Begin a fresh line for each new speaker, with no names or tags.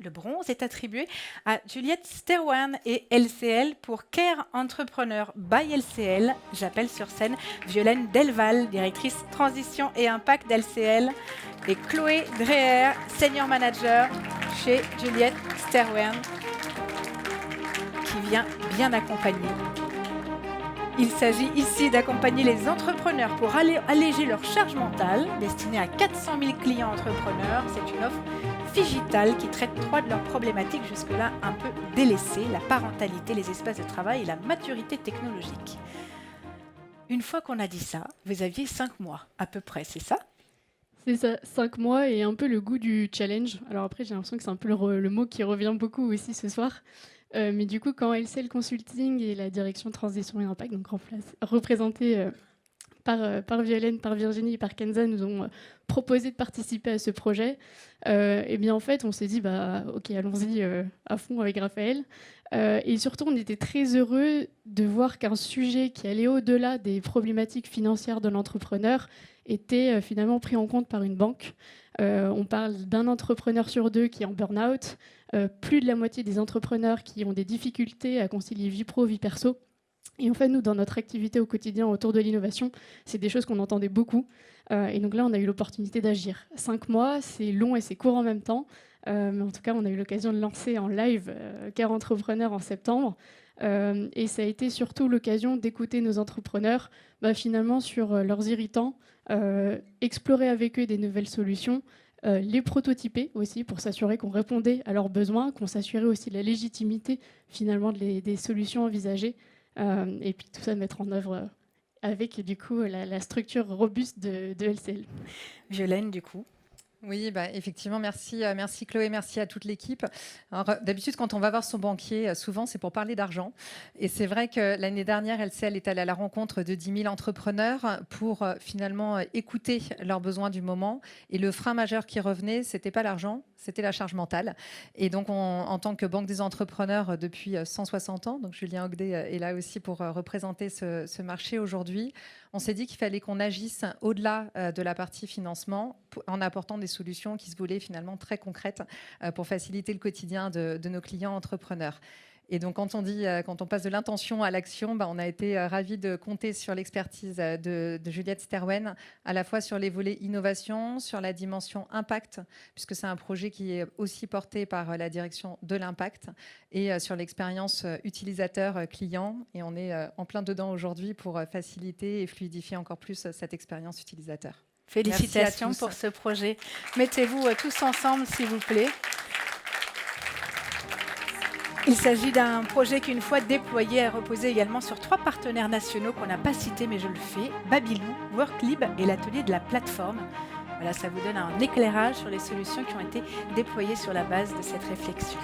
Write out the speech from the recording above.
Le bronze est attribué à Juliette Sterwan et LCL pour Care Entrepreneur by LCL. J'appelle sur scène Violaine Delval, directrice transition et impact d'LCL, et Chloé Dreher, senior manager chez Juliette Sterwan, qui vient bien accompagner. Il s'agit ici d'accompagner les entrepreneurs pour alléger leur charge mentale, destinée à 400 000 clients entrepreneurs. C'est une offre Figital qui traite 3 de leurs problématiques jusque-là un peu délaissées, la parentalité, les espaces de travail et la maturité technologique. Une fois qu'on a dit ça, vous aviez 5 mois à peu près, c'est ça ?
C'est ça, 5 mois et un peu le goût du challenge. Alors après, j'ai l'impression que c'est un peu le mot qui revient beaucoup aussi ce soir. Mais du coup, quand LCL Consulting et la direction Transition et Impact, donc représentée par Violaine, par Virginie et par Kenza, nous ont proposé de participer à ce projet, et bien en fait, on s'est dit, ok, allons-y à fond avec Raphaël. Et surtout, on était très heureux de voir qu'un sujet qui allait au-delà des problématiques financières de l'entrepreneur était finalement pris en compte par une banque. On parle d'un entrepreneur sur 2 qui est en burn-out, plus de la moitié des entrepreneurs qui ont des difficultés à concilier vie pro, vie perso. Et en fait, nous, dans notre activité au quotidien autour de l'innovation, c'est des choses qu'on entendait beaucoup. Et donc là, on a eu l'opportunité d'agir. 5 mois, c'est long et c'est court en même temps. Mais en tout cas, on a eu l'occasion de lancer en live Care Entrepreneur en septembre. Et ça a été surtout l'occasion d'écouter nos entrepreneurs finalement sur leurs irritants, explorer avec eux des nouvelles solutions, les prototyper aussi pour s'assurer qu'on répondait à leurs besoins, qu'on s'assurait aussi de la légitimité finalement des solutions envisagées. Et puis tout ça mettre en œuvre avec du coup la structure robuste de LCL.
Violaine, du coup.
Oui, effectivement, merci Chloé, merci à toute l'équipe. Alors, d'habitude, quand on va voir son banquier, souvent, c'est pour parler d'argent. Et c'est vrai que l'année dernière, LCL est allée à la rencontre de 10 000 entrepreneurs pour finalement écouter leurs besoins du moment. Et le frein majeur qui revenait, c'était pas l'argent, c'était la charge mentale. Et donc, en tant que Banque des entrepreneurs depuis 160 ans, donc Julien Ogdet est là aussi pour représenter ce marché aujourd'hui, on s'est dit qu'il fallait qu'on agisse au-delà de la partie financement en apportant des solutions qui se voulaient finalement très concrètes pour faciliter le quotidien de nos clients entrepreneurs. Et donc, quand on passe de l'intention à l'action, on a été ravis de compter sur l'expertise de Juliette Sterwan, à la fois sur les volets innovation, sur la dimension impact, puisque c'est un projet qui est aussi porté par la direction de l'impact, et sur l'expérience utilisateur client. Et on est en plein dedans aujourd'hui pour faciliter et fluidifier encore plus cette expérience utilisateur.
Félicitations pour ce projet. Mettez-vous tous ensemble, s'il vous plaît. Il s'agit d'un projet qui, une fois déployé, a reposé également sur 3 partenaires nationaux qu'on n'a pas cités, mais je le fais, Babylou, Worklib et l'atelier de la plateforme. Voilà, ça vous donne un éclairage sur les solutions qui ont été déployées sur la base de cette réflexion.